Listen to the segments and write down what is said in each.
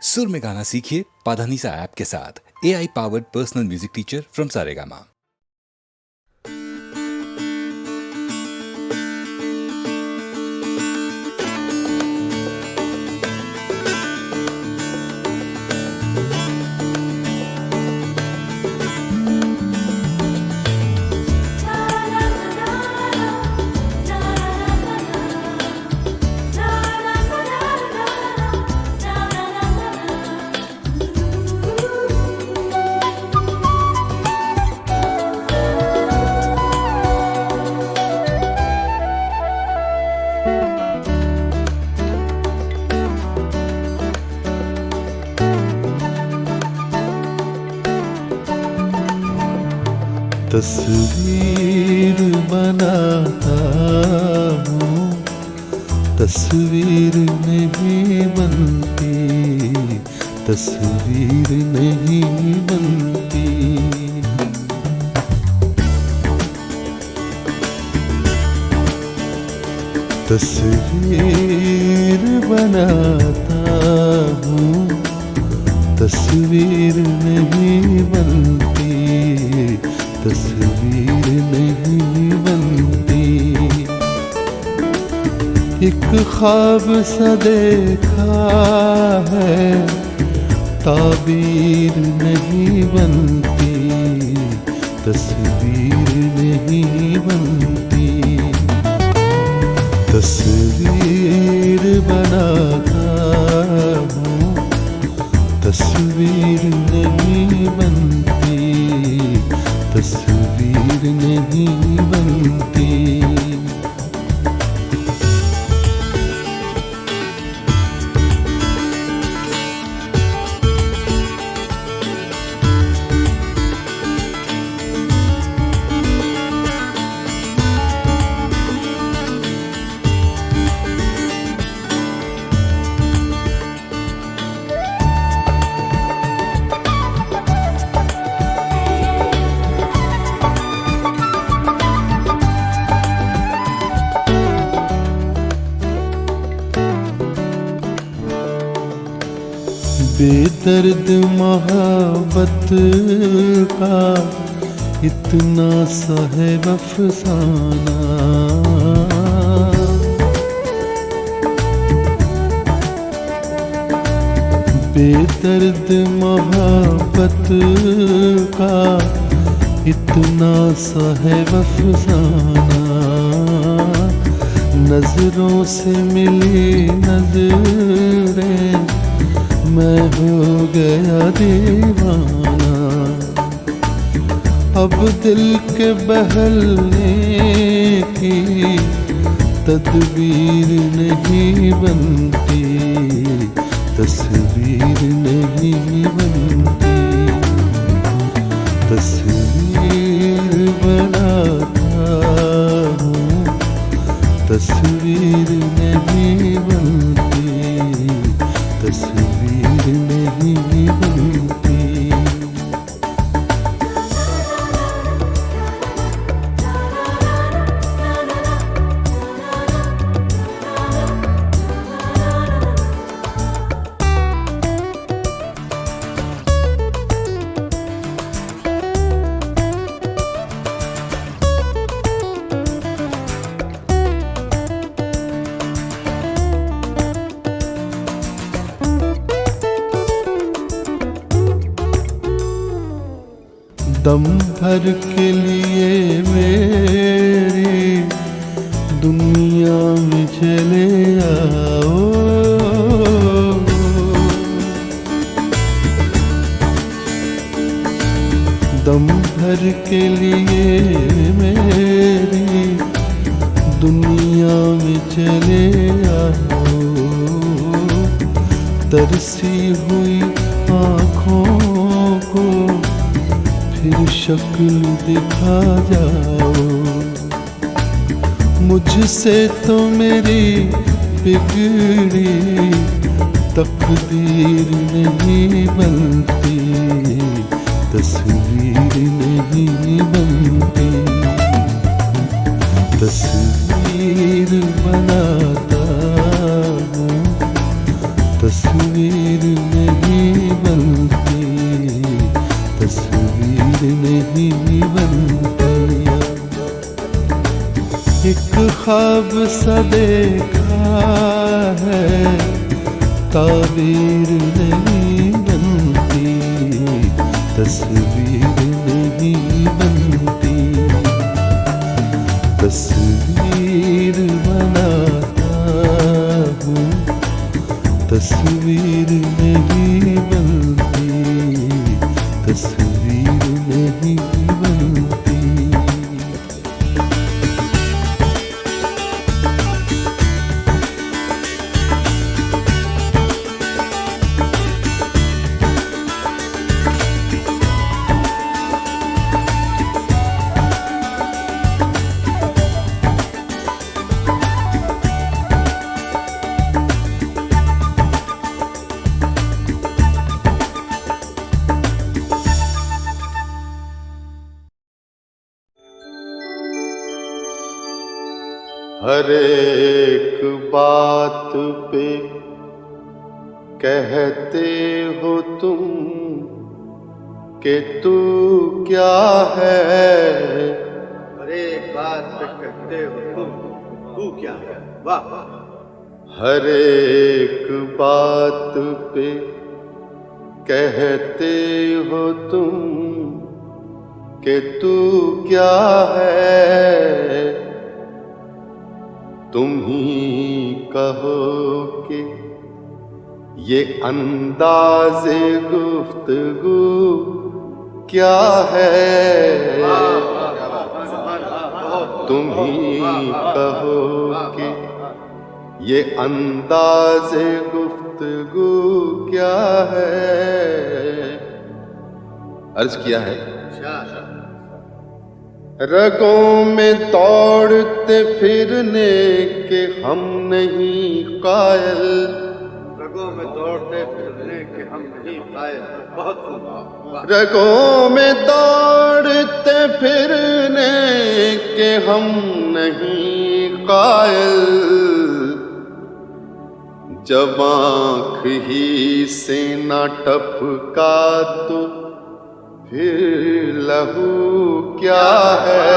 सुर में गाना सीखिए पाधानीसा ऐप के साथ। AI powered personal music teacher from Saregama. तस्वीर बनाता हूँ, तस्वीर नहीं बनती, तस्वीर नहीं बनती। तस्वीर बनाता हूँ, तस्वीर नहीं बनती, तस्वीर नहीं बनती। एक ख्वाब सा देखा है, ताबीर नहीं बनती, तस्वीर नहीं बनती। तस्वीर बनाता हूँ, तस्वीर नहीं बनती, तस्वीर नहीं बनती। बेदर्द मोहब्बत का इतना सा है अफसाना, बेदर्द मोहब्बत का इतना सा है अफसाना। नजरों से मिली नजरें, मैं हो गया दीवाना। अब दिल के बहलने की तदबीर नहीं बनती, तस्वीर नहीं बनती। तस्वीर बनाता हूँ, तस्वीर नहीं बनती, तस्वीर नहीं बनती। दम भर के लिए मेरी दुनिया में चले आओ, दम भर के लिए मेरी दुनिया में चले आओ। तरसी हुई आँखों को फिर शक्ल दिखा जाओ। मुझसे तो मेरी बिगड़ी तकदीर नहीं बनती, तस्वीर नहीं बनती। तस्वीर बनाता हूँ, तस्वीर नहीं सा देखा है, ताबीर नहीं बनती, तस्वीर नहीं बनती। तस्वीर बनाता हूँ, तस्वीर नहीं बनती, तस्वीर नहीं बनती। हर एक बात पे कहते हो तुम कि तू क्या है। हर एक बात पे कहते हो तुम, तू क्या है। वाह। हर एक बात पे कहते हो तुम कि तू क्या है। तुम ही कहो कि ये अंदाज़े गुफ्तगू क्या है। तुम ही कहो कि ये अंदाज़े गुफ्तगू क्या है। अर्ज किया है, रगों में दौड़ते फिरने के हम नहीं कायल। रगों में दौड़ते फिरने के हम नहीं कायल। बहुत खूब। रगों में दौड़ते फिरने के हम नहीं कायल। जब आँख ही से ना टपका तो फिर लहू क्या है।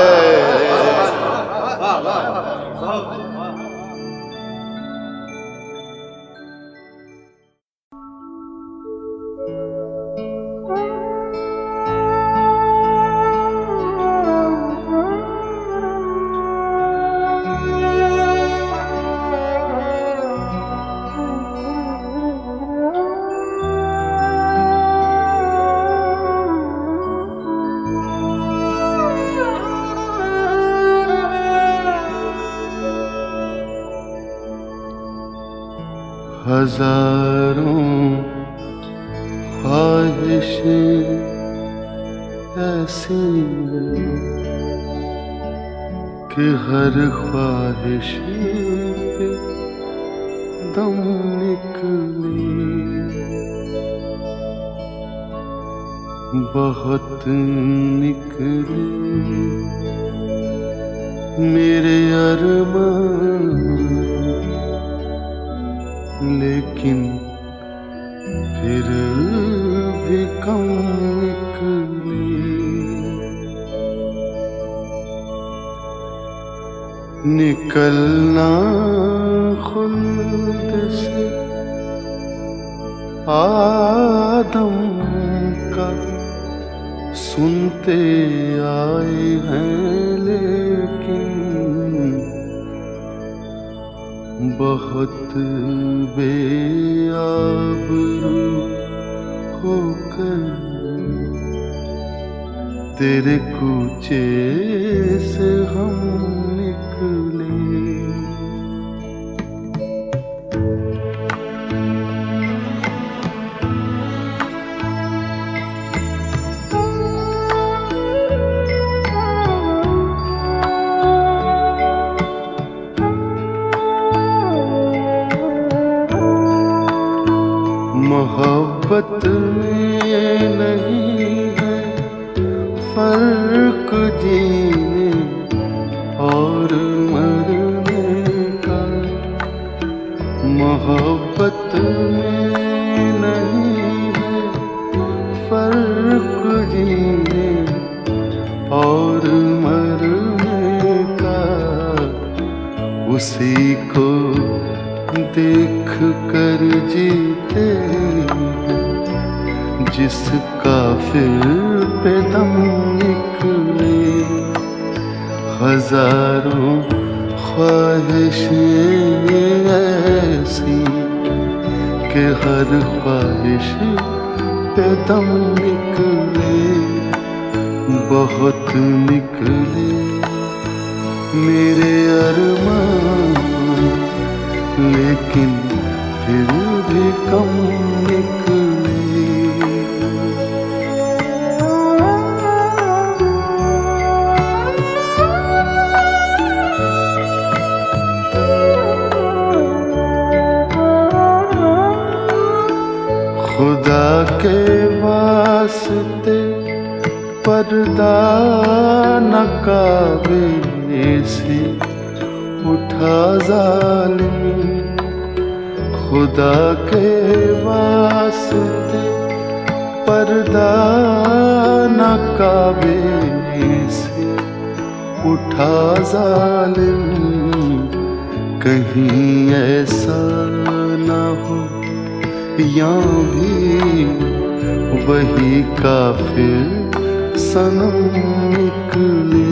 हजारों ख्वाहिशें ऐसी कि हर ख्वाहिश पे दम निकले। बहुत निकले मेरे अरमान, लेकिन फिर भी कम निकले। निकलना खुल्द से आदम का सुनते आए हैं, लेकिन बहुत बेआबरू होकर तेरे कूचे से हम निकले। मोहब्बत में नहीं है फर्क जीने और मरने का। मोहब्बत में नहीं है फर्क जीने और मरने का। उसे किसी को देख कर जीते जिसका फिर पे दम निकले। हजारों ख्वाहिशें ऐसी कि हर ख्वाहिश पे दम निकले। बहुत निकले मेरे अरमान, लेकिन फिर भी कम निकले। खुदा के वास्ते पर्दा नकाबे से उठा जालिम। खुदा के वास्ते पर्दा नकाबे से उठा जालिम। कहीं ऐसा ना हो या भी वही काफिर सनम निकले।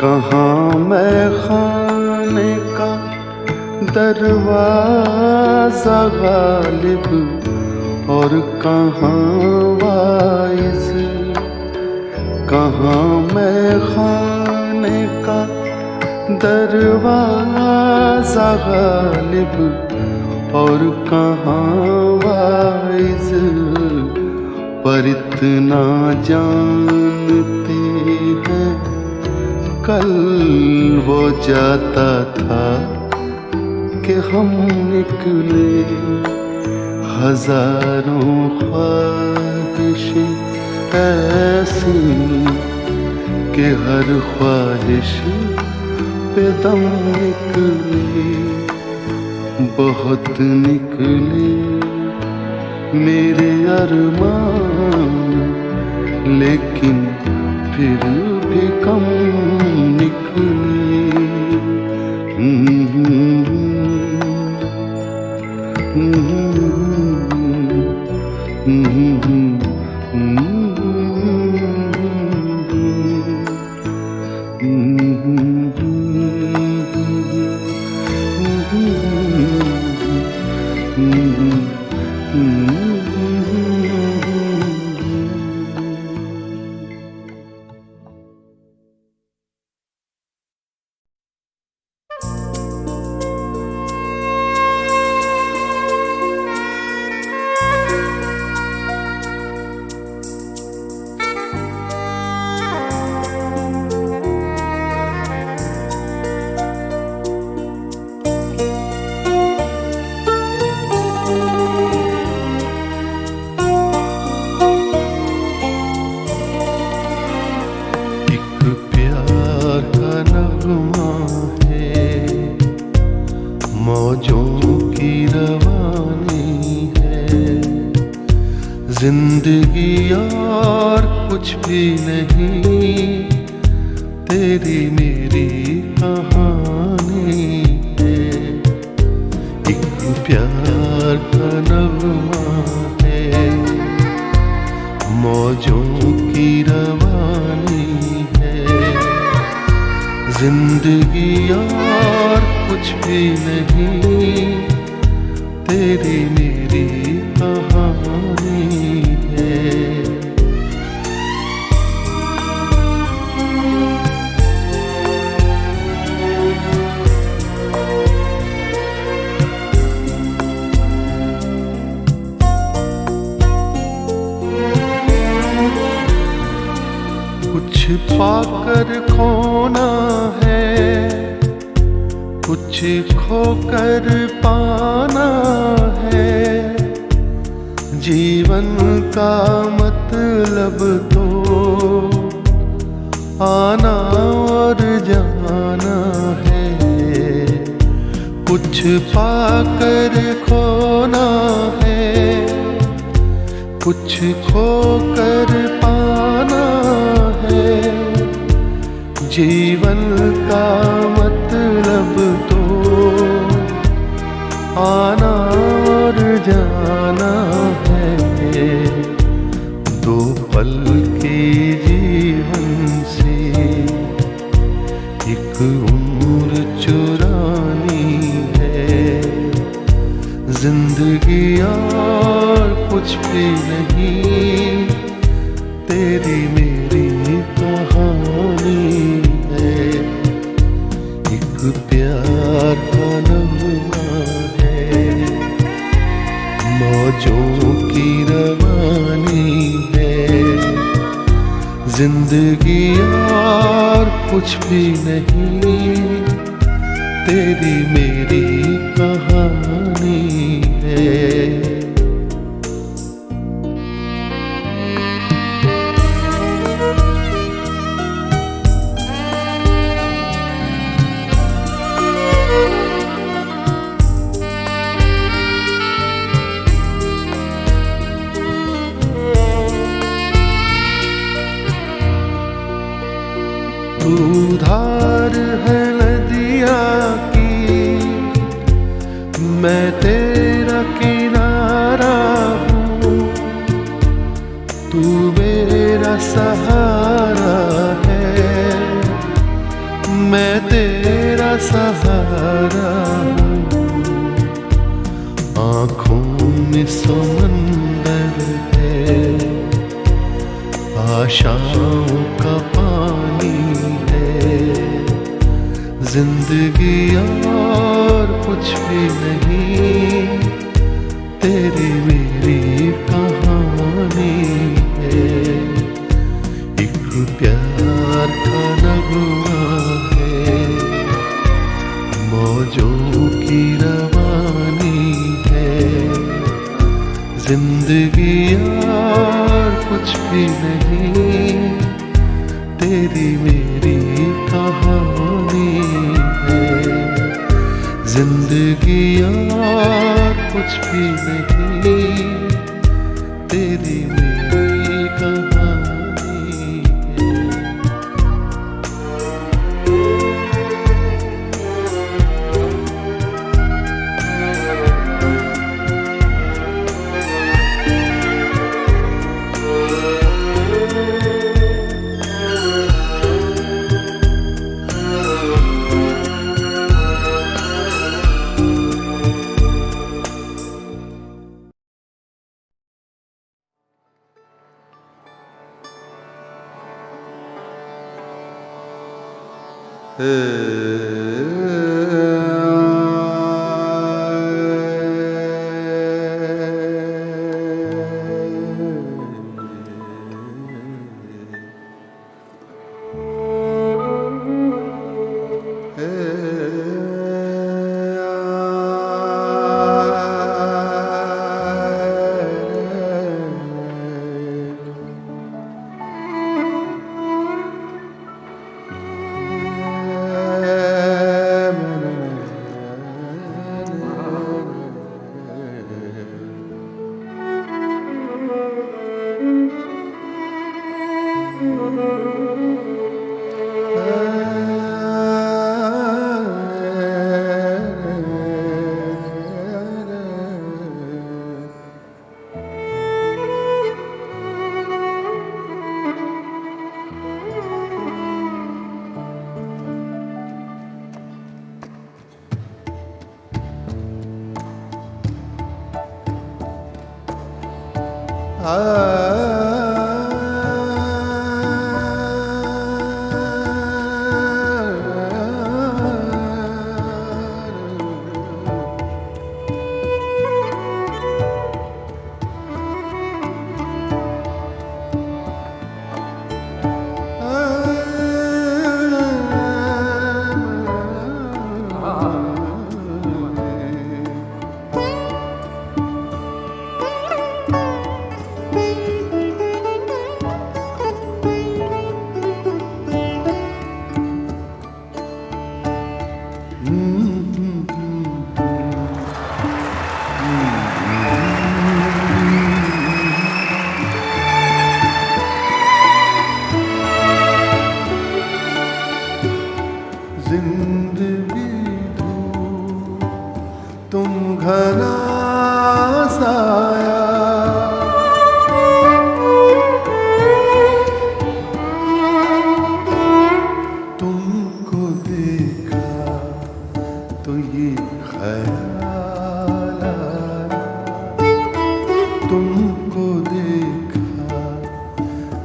कहाँ मैं खाने का दरवाजा गालिब और कहाँ वाइज। कहाँ मैं खाने का दरवाजा गालिब और कहाँ वाइज। पर इतना जानते हैं कल वो जाता था कि हम निकले। हजारों ख्वाहिशें ऐसी कि हर ख्वाहिश पे दम निकले। बहुत निकले मेरे अरमान, लेकिन फिर भी कम निकले। जिंदगी और कुछ भी नहीं, तेरी मेरी कहानी है। एक प्यार का नगमा है, मौजों की रवानी है। जिंदगी और कुछ भी नहीं, तेरी मेरी कहानी है। कुछ पाकर खोना है, कुछ खोकर पाना है। जीवन का मतलब तो आना और जाना है। कुछ पाकर खोना है, कुछ खोकर पाना है। जीवन का मतलब तो आना और जाना है। दो पल के जीवन से एक उम्र चुरानी है। जिंदगी और कुछ भी नहीं, तेरी मेरी कहानी है। एक प्यार का नगमा है, मौजों की रवानी है। जिंदगी और कुछ भी नहीं, तेरी मेरी कहानी है। तू धार है नदिया की, मैं तेरा किनारा हूँ। तू मेरा सहारा है, मैं तेरा सहारा हूँ। आँखों में समंदर है, आशाओं का पानी है। जिंदगी और कुछ भी नहीं, तेरी मेरी कहानी है। एक प्यार का नगमा है, मौजों की रवानी है। जिंदगी और कुछ भी नहीं, तेरी मेरी कहानी है। जिंदगी और कुछ भी नहीं, तेरी मेरी कहानी है।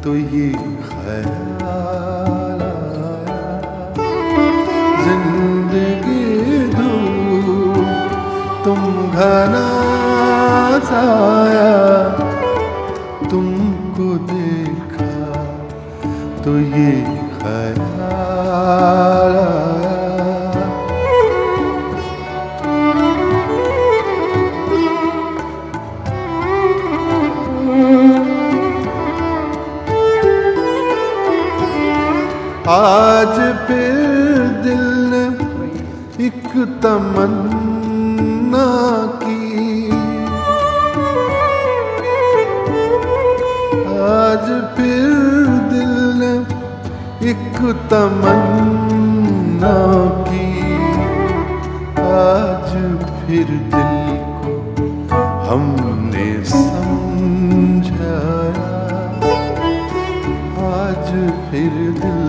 तो ये ख्याल आया, जिंदगी दूर तुम घना साया, तुमको देखा तो ये ख्याल आया। आज फिर दिल ने एक तमन्ना की, आज फिर दिल ने एक तमन्ना की, आज फिर दिल को हमने समझाया, आज फिर दिल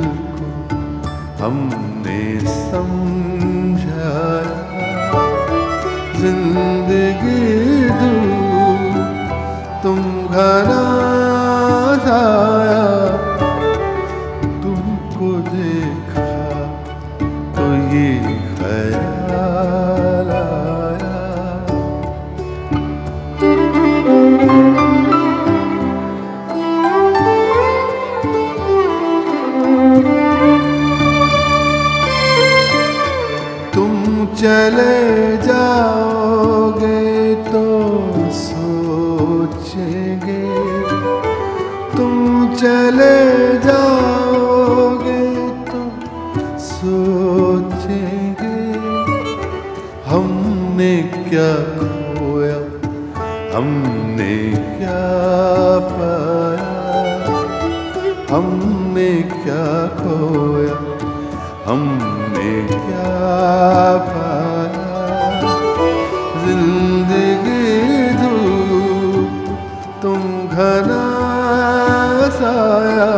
हमने समझाया, जिंदगी दूर तुम घना साया, तुमको देखा तो ये ख्याल आया। चले जाओगे तो सोचेंगे, तुम चले जाओगे तो सोचेंगे, हमने क्या खोया, हमने क्या पाया, हमने क्या खोया, हमने क्या पाया, जिंदगी दूर तुम घना साया,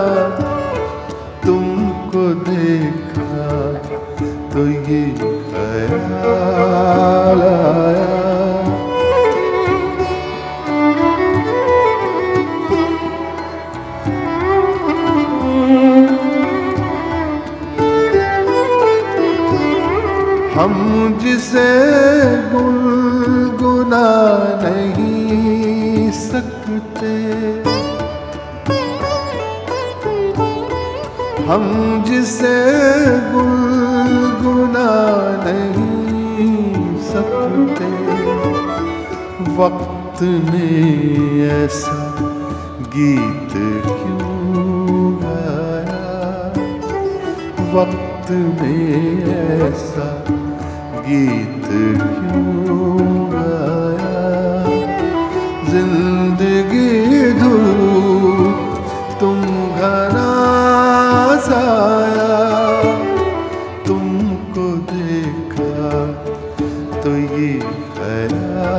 तुमको देखा तो ये ख्याल आया। हम जिसे गुनगुना नहीं सकते, हम जिसे गुनगुना नहीं सकते, वक्त ने ऐसा गीत क्यों गाया, वक्त ने ऐसा गीत क्यों गाया, जिंदगी दूर तुम घना साया, तुमको देखा तो ये ख्याल आया।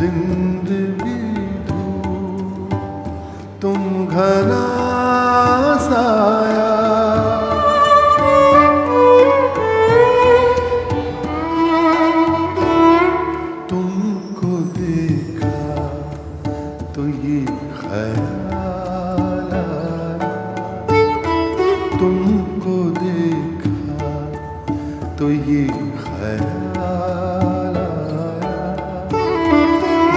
जिंदगी धूप तुम घना साया, तुमको देखा तो ये ख्याल आया, तुमको देखा तो ये ख्याल आया,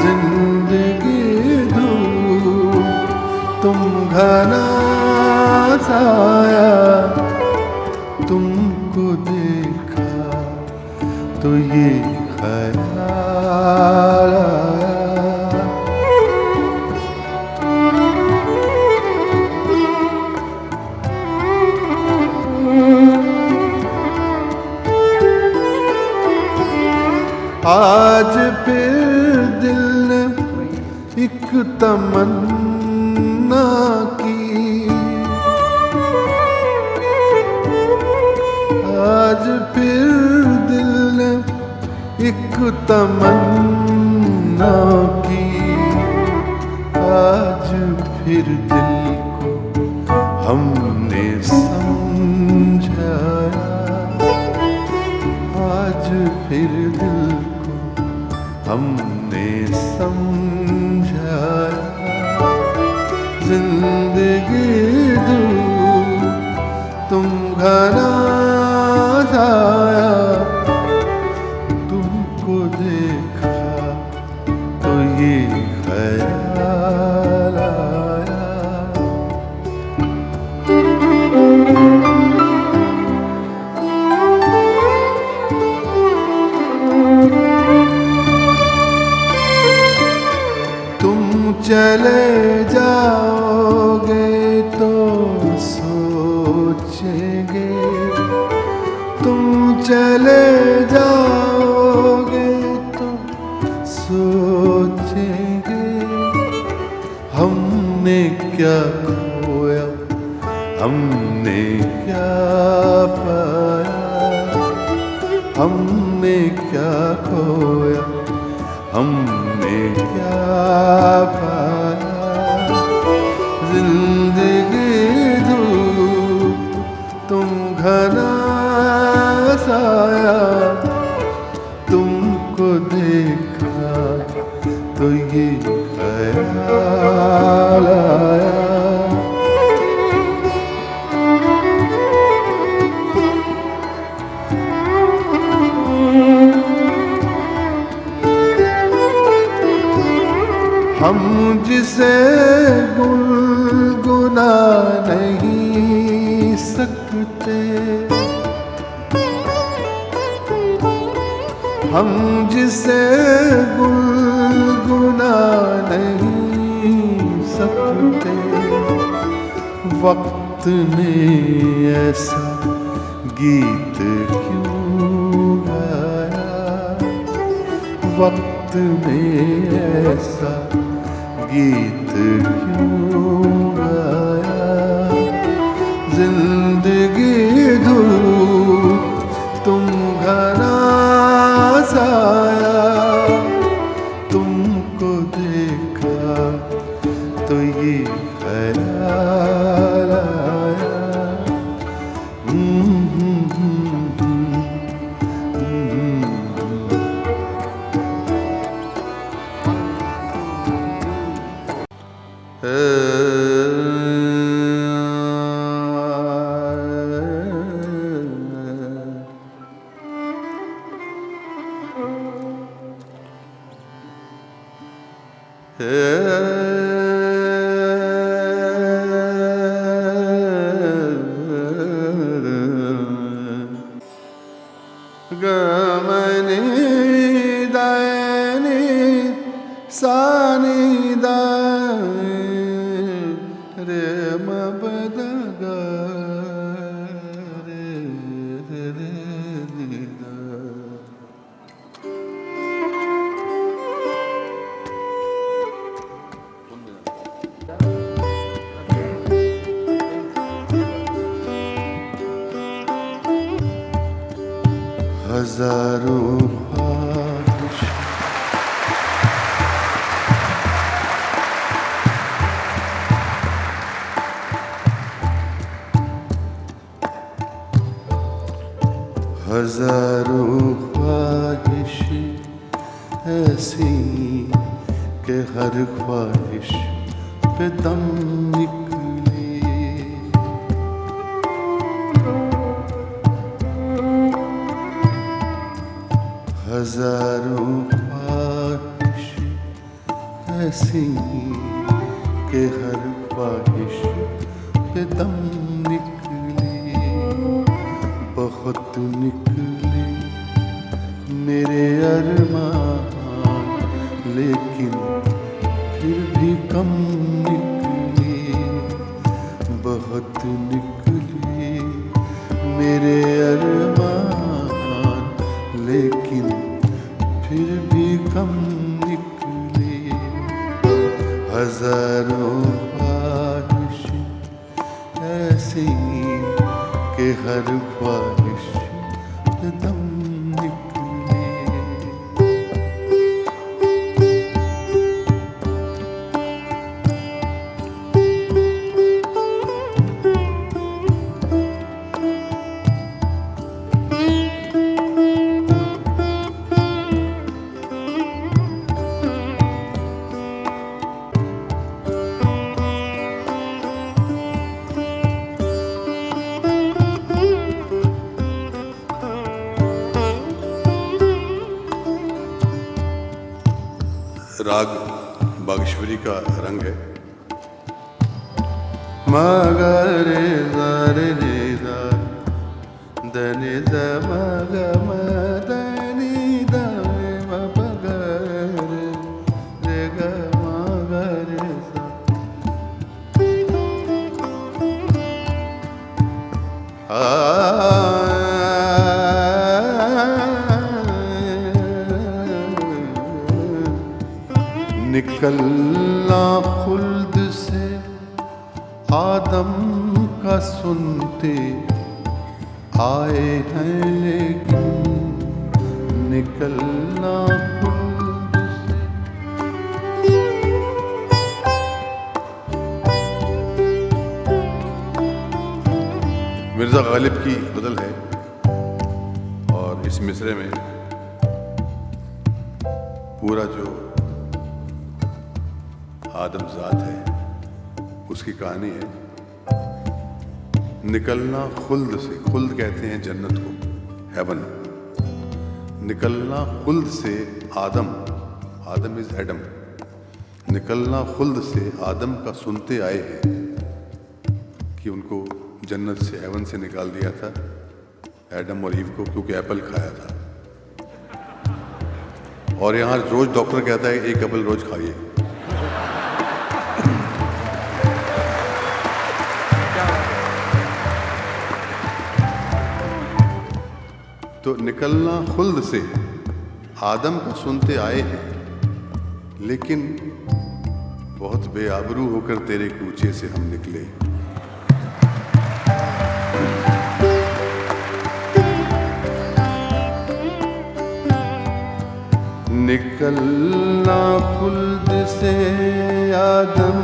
जिंदगी धूप तुम घना साया, तुमको देखा तो ये ख्याल आया। आज फिर दिल ने एक तमन्ना की, आज फिर दिल ने एक तमन्ना की, आज फिर दिल को हमने समझाया, आज फिर दिल को हमने समझाया, जिंदगी दूर तुम घना साया, तुमको देखा तो ये ख्याल आया। तुम चले जाओगे तो सोचेंगे, तुम चले जाओगे तो सोचेंगे, हमने क्या खोया हमने क्या पाया, हमने क्या खोया हमने क्या पाया, जिंदगी धूप तुम घना साया, तुमको देखा तो ये ख्याल आया। हम जिसे गुनगुना नहीं सकते, हम जिसे गुनगुना नहीं सकते, वक्त ने ऐसा गीत क्यों गाया, वक्त ने ऐसा गीत क्यों गाया, जिंदगी धूप तुम घना साया, तुमको देखा तो ये ख्याल आया। गमनी दानी सानी दा रे मबद रे रे दा। हजारों ख्वाहिश हजारों ख्वाहिश ऐसी कि हर ख्वाहिश पे दम निकले। हजारों ख्वाहिश ऐसी कि हर ख्वाहिश पे दम निकले। बहुत निकले मेरे अरमान, लेकिन फिर भी कम निकले। बहुत निकले मेरे अरमान, लेकिन फिर भी कम निकले। हजारों ख्वाहिश ऐसी कि हर ख्वाहिश पे दम निकले। राग बागेश्वरी का रंग है। मगरे रे दा दनि द मग मदनि द मगरे रे ग मगरे सा। निकलना खुल्द से आदम का सुनते आए हैं, लेकिन निकलना खुल्द से। मिर्ज़ा गालिब की गज़ल है और इस मिसरे में पूरा जो आदम ज़ात है उसकी कहानी है। निकलना खुल्द से, खुल्द कहते हैं जन्नत को, हेवन। निकलना खुल्द से आदम, आदम इज एडम। निकलना खुल्द से आदम का सुनते आए हैं कि उनको जन्नत से, हेवन से निकाल दिया था एडम और ईव को, क्योंकि एप्पल खाया था। और यहाँ रोज डॉक्टर कहता है एक एप्पल रोज खाइए। तो निकलना खुल्द से आदम का सुनते आए हैं, लेकिन बहुत बेआबरू होकर तेरे कूचे से हम निकले। निकलना खुल्द से आदम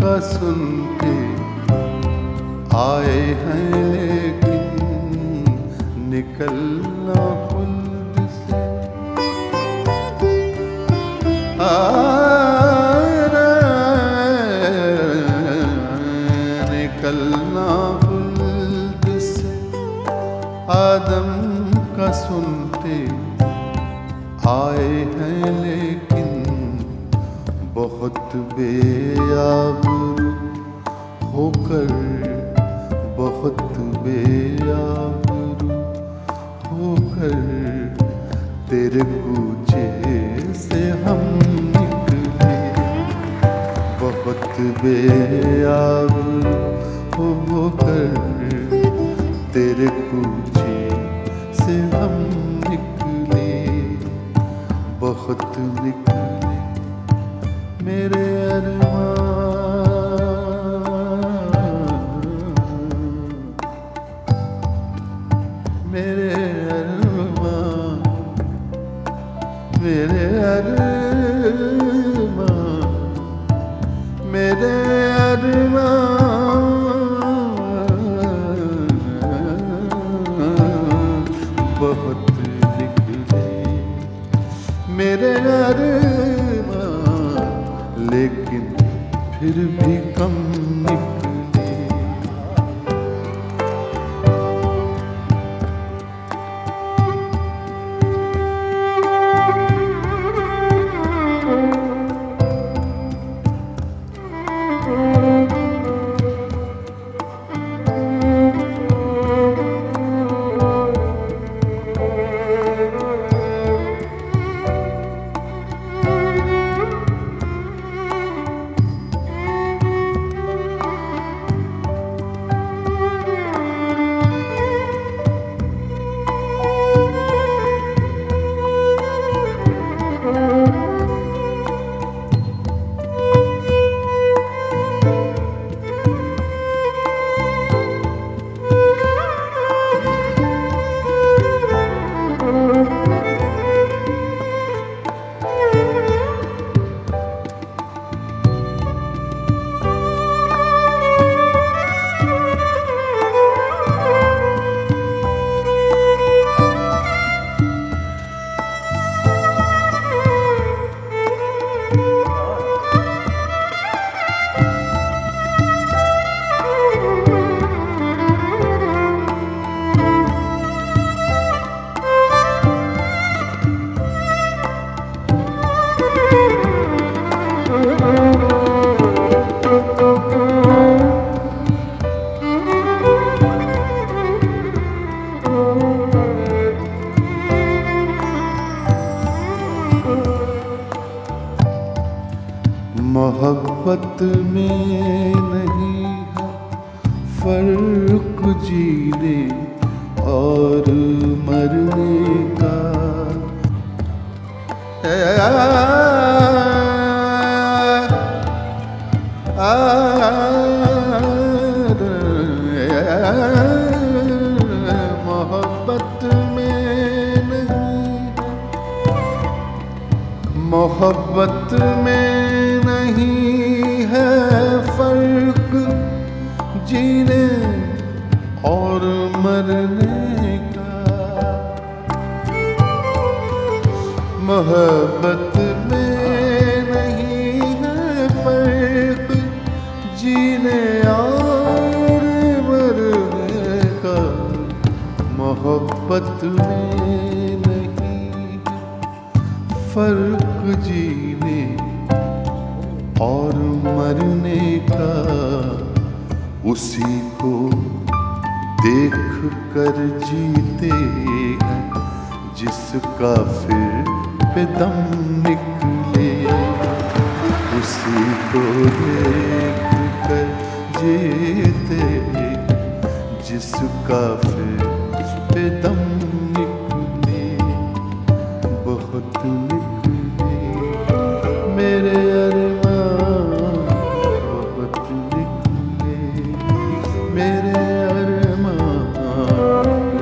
का सुनते आए हैं, लेकिन निकलना खुल्द से निकलना खुल्द से आदम का सुनते आए हैं, लेकिन बहुत बेआबरू होकर, बहुत बेआबरू होकर तेरे कूचे से हम निकले। बहुत बेआबरू होकर तेरे कूचे से हम निकले। बहुत निकले मेरे अरमान, मेरे अरमान, मेरे अरमान, मेरे अरमान। मोहब्बत में नहीं है फर्क जीने और मरने का। मोहब्बत में नहीं, मोहब्बत में नहीं है फर्क जीने और मरने का। मोहब्बत में नहीं है फर्क जीने और मरने का। मोहब्बत में नहीं फर्क जीने और मरने का। उसी को देख कर जीते हैं जिसका फिर पे दम निकले। उसी को देख कर जीते हैं जिसका फिर पे दम निकले। बहुत निकले मेरे अरमान, बहुत निकले मेरे अरमान,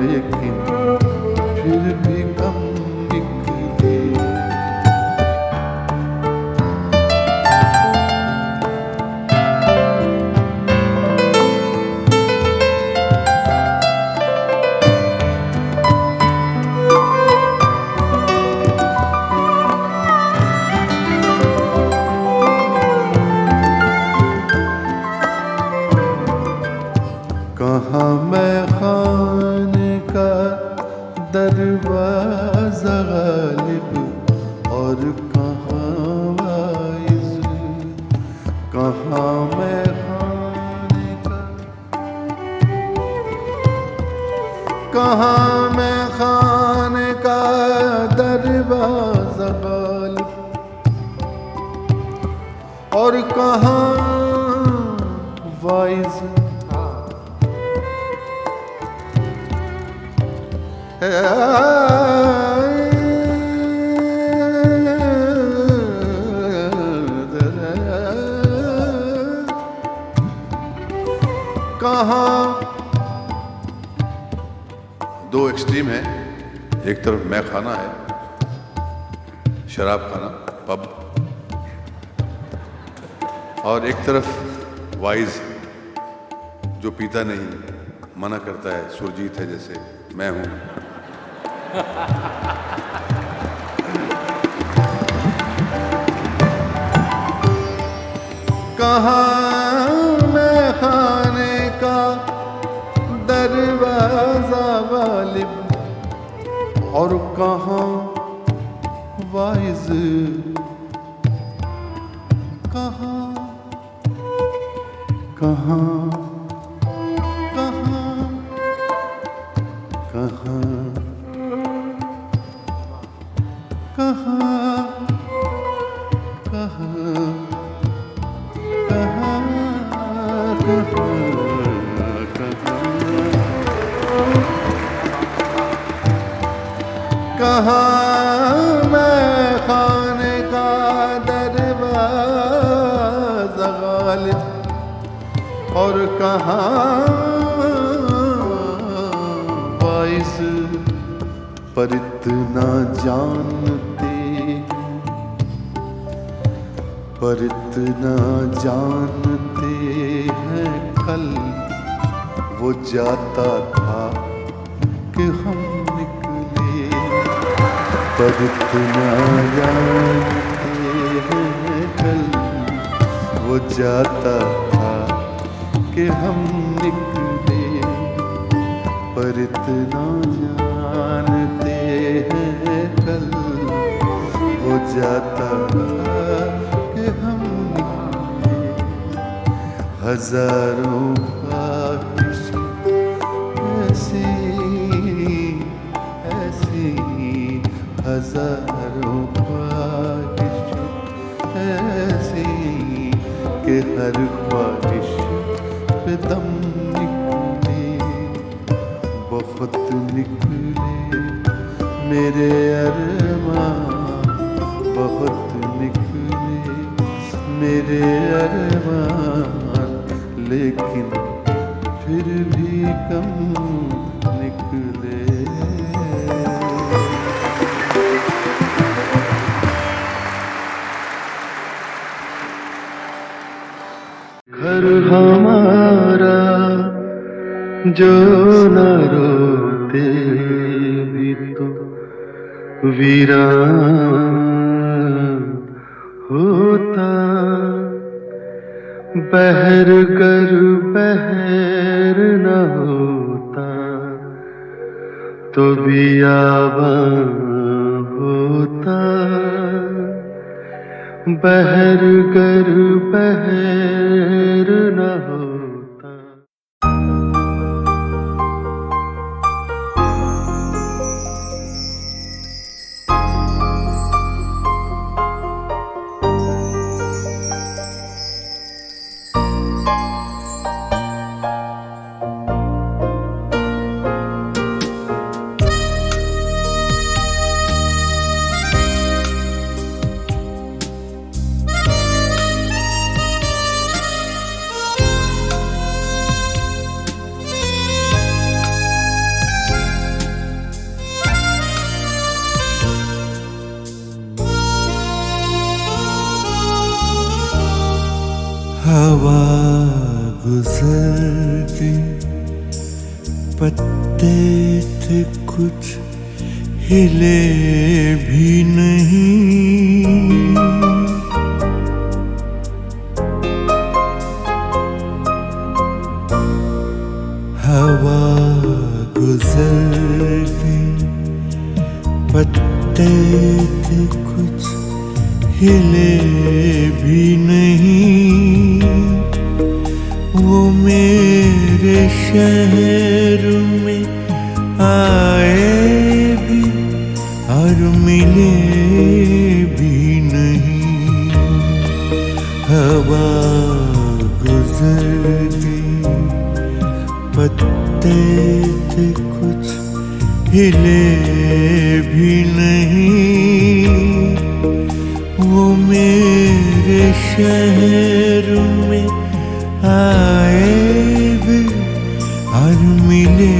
लेकिन फिर भी कम निकले। कहाँ मैं खाने का दरवाज़ा गालिब और कहाँ वाइज़। कहाँ मैं खाने का, कहाँ मैं खाने का दरवाज़ा गालिब और कहाँ वाइज़। कहाँ दो एक्सट्रीम है, एक तरफ मैं खाना है, शराब खाना, पब, और एक तरफ वाइज जो पीता नहीं, मना करता है, सुरजीत है जैसे मैं हूं। कहाँ मैं खाने का दरवाज़ा गालिब और कहाँ वाइज़। कहाँ कहाँ कहाँ कहाँ कहाँ कहाँ मैं खाने का दरवाज़ा गालिब और कहाँ वाइज़। पर इतना जानते हैं, पर इतना जानते हैं कल वो जाता था कि हम निकले। पर इतना जानते हैं कल वो जाता था कि हम निकले। पर इतना जानते हैं कल वो जाता था कि हम निकले। हजारों ख्वाहिश ऐसी ऐसी, हजारों ख्वाहिश ऐसी के हर ख्वाहिश पे दम निकले, बहुत निकले मेरे अरमान, बहुत निकले मेरे अरमान, लेकिन फिर भी कम निकले। घर हमारा जो न रोते भी तो वीरान होता, बहर गर बहर न होता तो बियाबान होता, बहर गर बहर न होता। हवा गुजरती, पत्ते थे कुछ हिले भी नहीं, हवा गुजरती, पत्ते थे कुछ हिले भी नहीं, वो मेरे शहर में आए भी और मिले भी नहीं, हवा गुजरती, पत्ते थे कुछ हिले भी नहीं, वो मेरे शहर में आए भी और मिले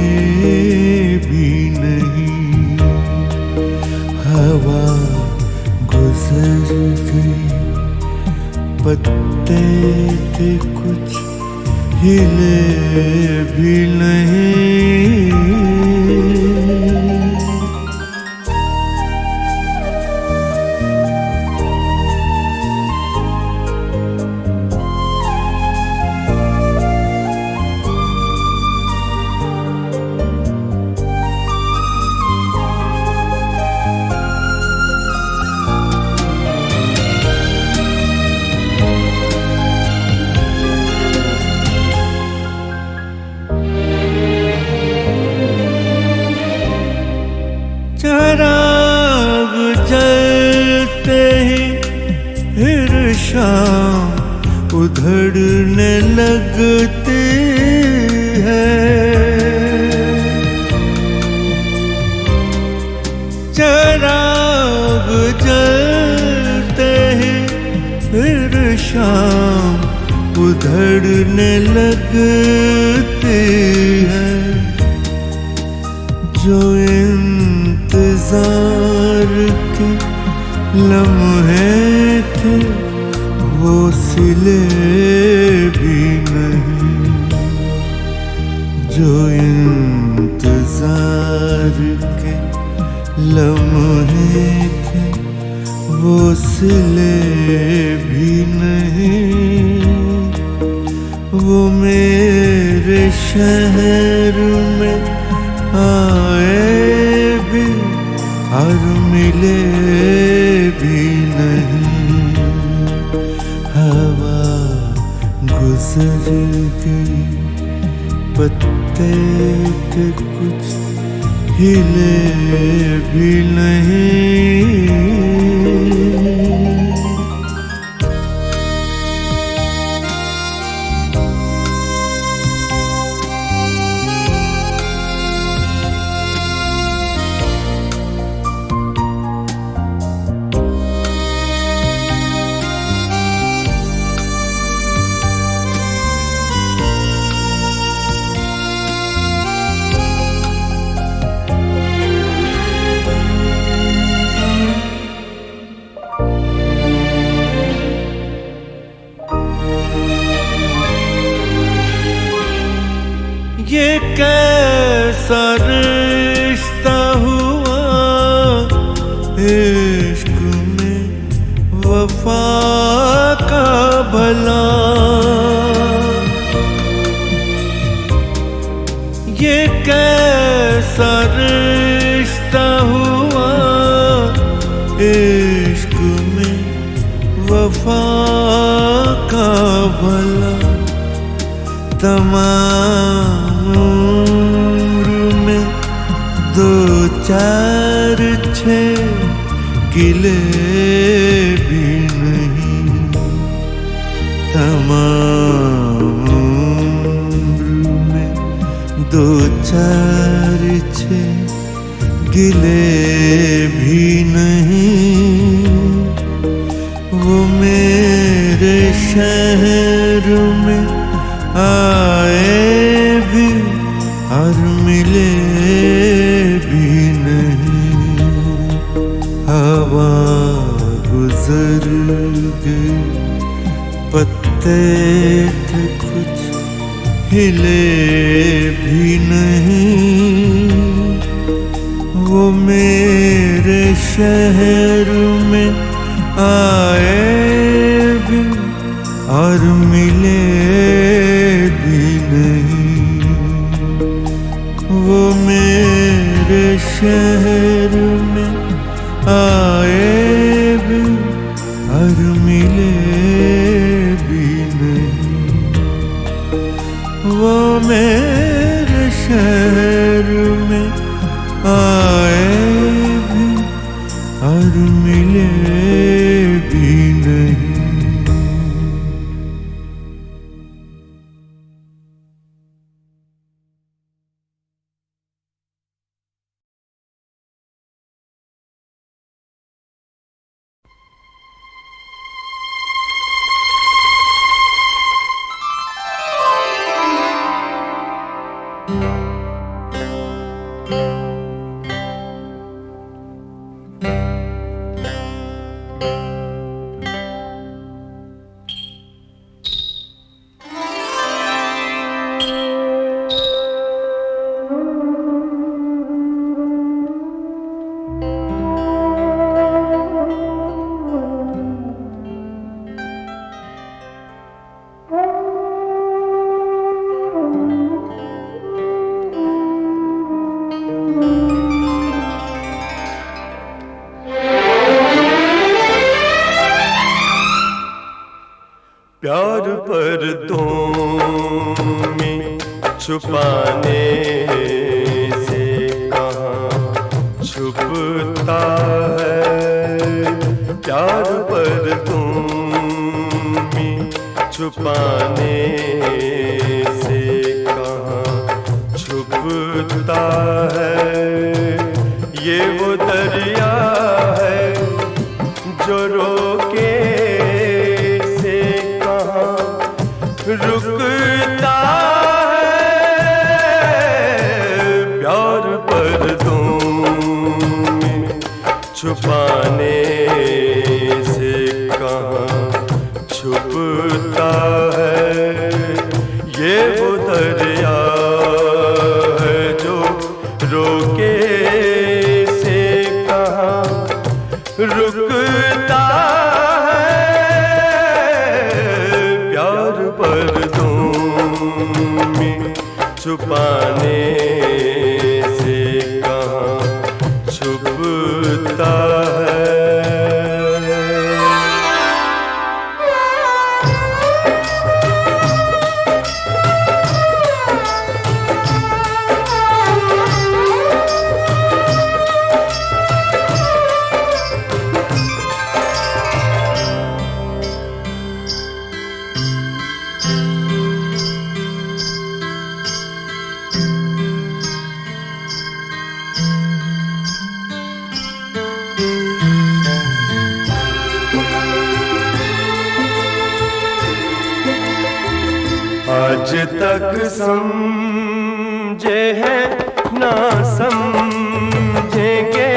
भी नहीं, हवा गुजर गई, पत्ते थे कुछ हिले भी नहीं। चराग जलते ही फिर शाम उधड़ने लगती है, चराग जलते ही फिर शाम उधड़ने लगती है, जो इंतजार के लम्हे थे वो सिले भी नहीं, जो इंतजार के लम्हे थे वो सिले भी नहीं, वो मेरे शहर में आए भी और मिले भी नहीं, हवा गुजर गई, पत्ते के कुछ हिले भी नहीं। कैसा रिश्ता हुआ इश्क में वफा का भला। ये कैसा रिश्ता हुआ इश्क में वफा का भला। तमाम उम्र में दो चार छः गिले भी नहीं। तमाम उम्र में दो चार छः गिले भी नहीं। वो मेरे शहर में आए भी और मिले भी नहीं। हवा गुजर गई, पत्ते थे कुछ हिले भी नहीं। वो मेरे शहर में आए भी और मिले भी नहीं। वो मेरे शहर में आए भी और मिले भी नहीं। वो मेरे शहर में आए भी और मिले भी नहीं। प्यार पर्दों में छुपाने से कहाँ छुपता है। प्यार पर्दों में छुपाने से कहाँ छुपता है। ये वो दरिया है जो रोके रुकता है। प्यार पर्दों में छुपाने से कहाँ छुपता है। ये वो दरिया है जो रोके से कहाँ रुकता है। प्यार पर्दों में छुपाने से कहाँ छुपता है। आज तक समझे हैं ना समझेंगे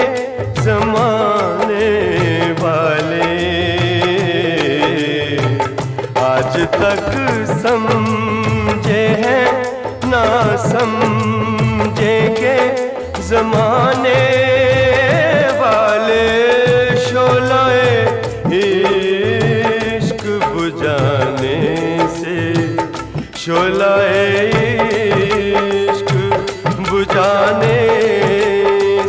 ज़माने वाले। आज तक समझे हैं ना समझेंगे जमाने वाले शोलाए इश्क बुझाने से, शोलाए इश्क बुझाने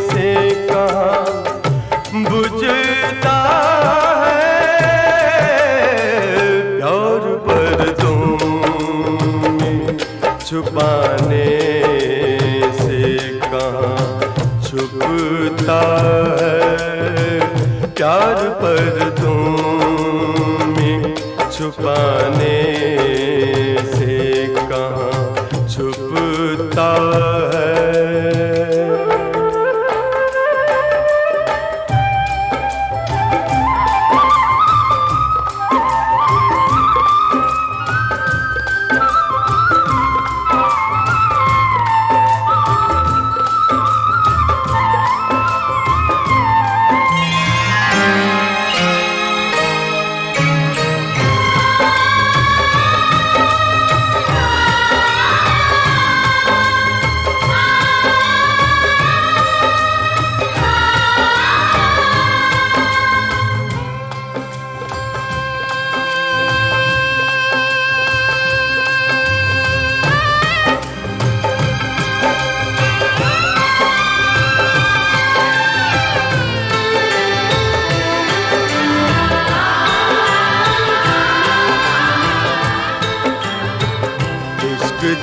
से कहाँ बुझता है प्यार पर्दों में छुपाने से, कहाँ छुपता है प्यार पर्दों में छुपाने से, कहाँ छुपता है।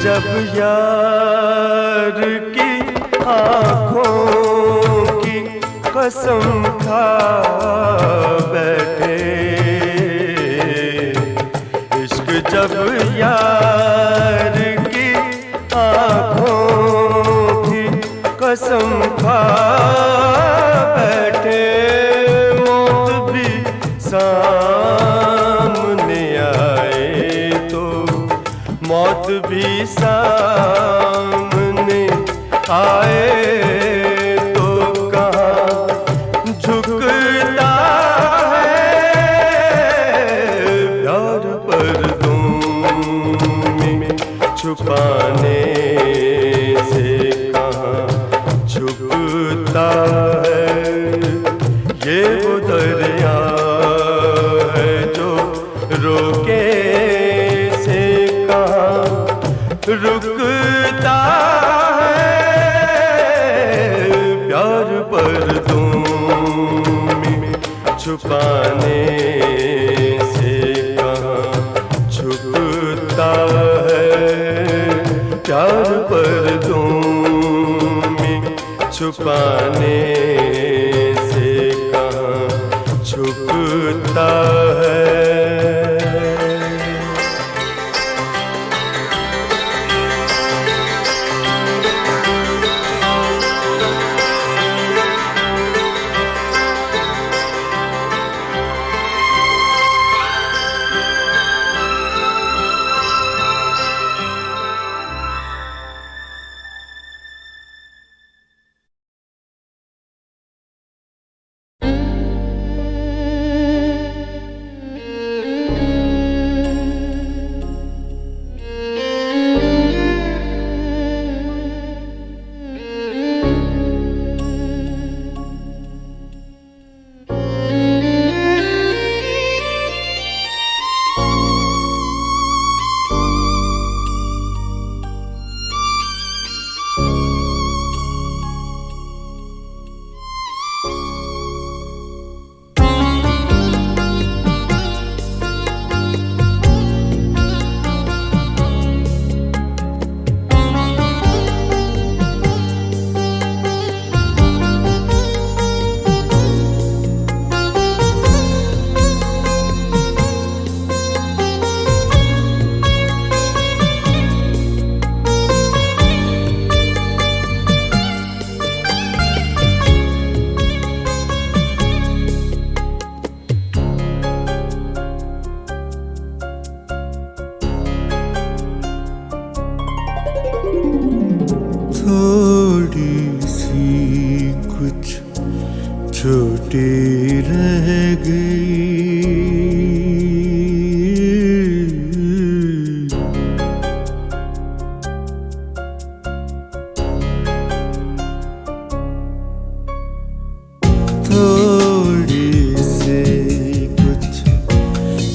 जब यार की आँखों की कसम खा बैठे, इश्क जब यार की आँखों की कसम खा बैठे, मौत भी सामने आए तो, मौत भी सामने आए तो कहाँ झुकता है प्यार पर्दों में छुपाने से, कहाँ झुकता है। ये वो दरिया है जो रोके से कहाँ रुकता है प्यार पर्दों में छुपाने से, कहाँ छुपता है प्यार पर्दों में छुपाने से, कहाँ छुपता है।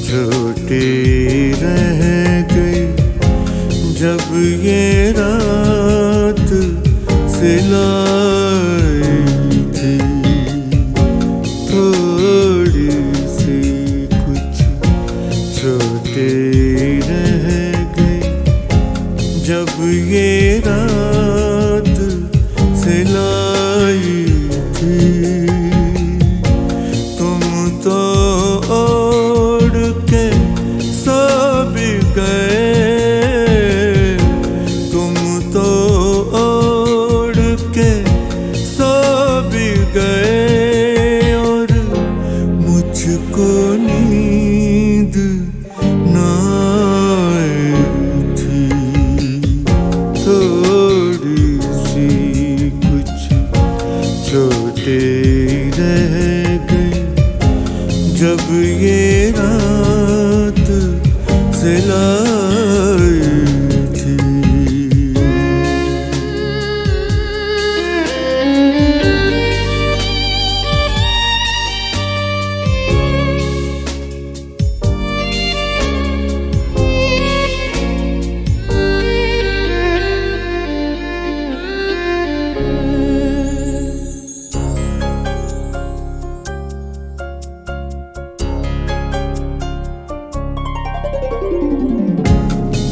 छोटी रह गई जब ये रात सिलाई थी। थोड़ी सी कुछ छोटी रह गई जब ये रात सिलाई थी। तुम तो ओढ़ के सो भी गए, तुम तो ओढ़ के सो भी गए और मुझको नींद ना आई थी। थोड़ी सी कुछ छोटे रह गए जब ये रात सिलाई थी।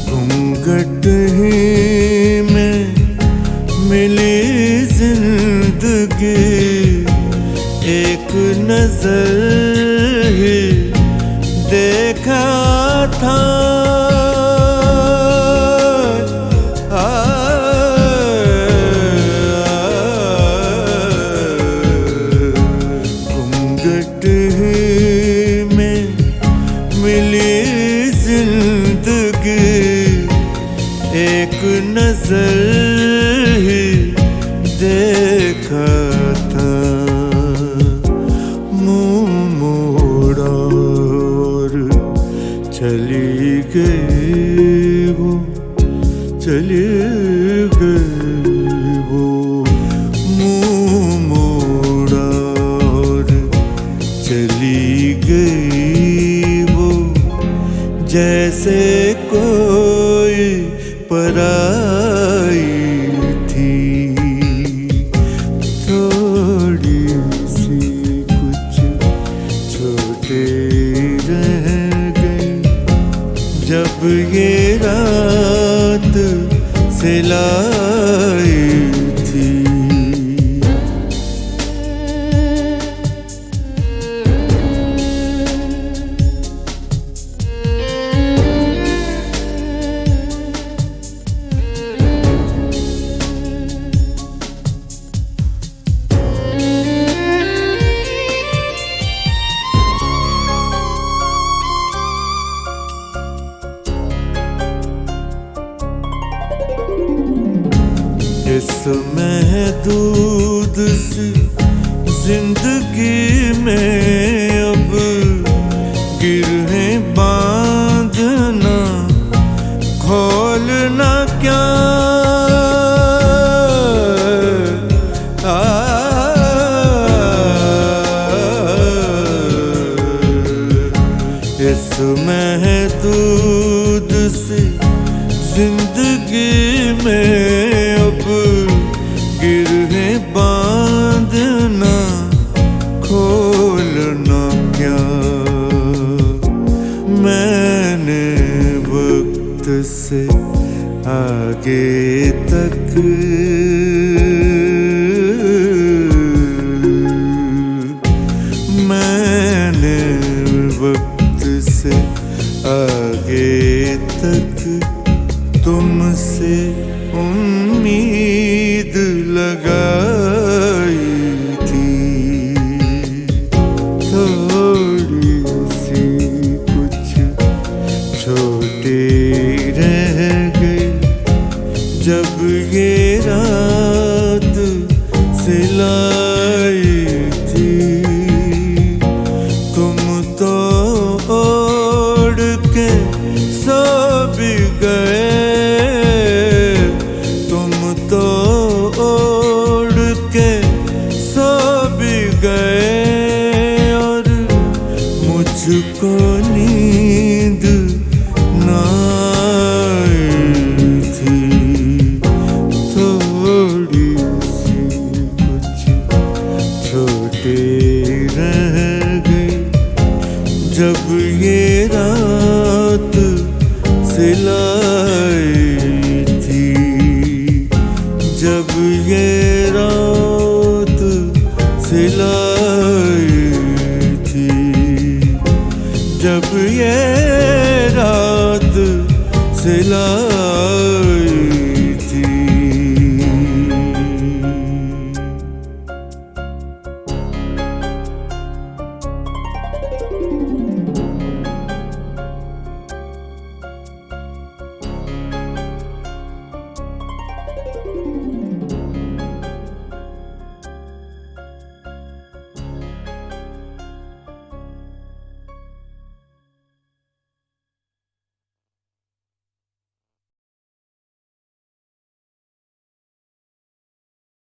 घूंघट ही में मिली जिंदगी, एक नजर ही देखा था। घूंघट ही में मिली जिंदगी, एक नजर ही देखा था। मुंह मोड़ा और चली गई वो, चली गई वो। मुंह मोड़ा और चली गई वो, जैसे कोई पराई थी। थोड़ी सी कुछ छोटे रह गए जब ये रात सिलाई थी। इस महदूद सी जिंदगी में अब गिरहें बांधना खोलना क्या। इस महदूद सी जिंदगी में अब गिरहें बांधना खोलना क्या। मैंने वक्त से आगे तक मैंने वक्त से आगे तक तुमसे उम्मीद लगाई थी। थोड़ी सी कुछ छोटे रह गए जब ये रात सिलाई थी। तुम तो ओढ़ के सो भी गए, तुम तो ओढ़ के सो भी गए और मुझको नींद ना आई थी। थोड़ी सी कुछ छोटे रह गई जब ये रात सिलाई थी, जब ये रात सिलाई थी, जब ये रात सिलाई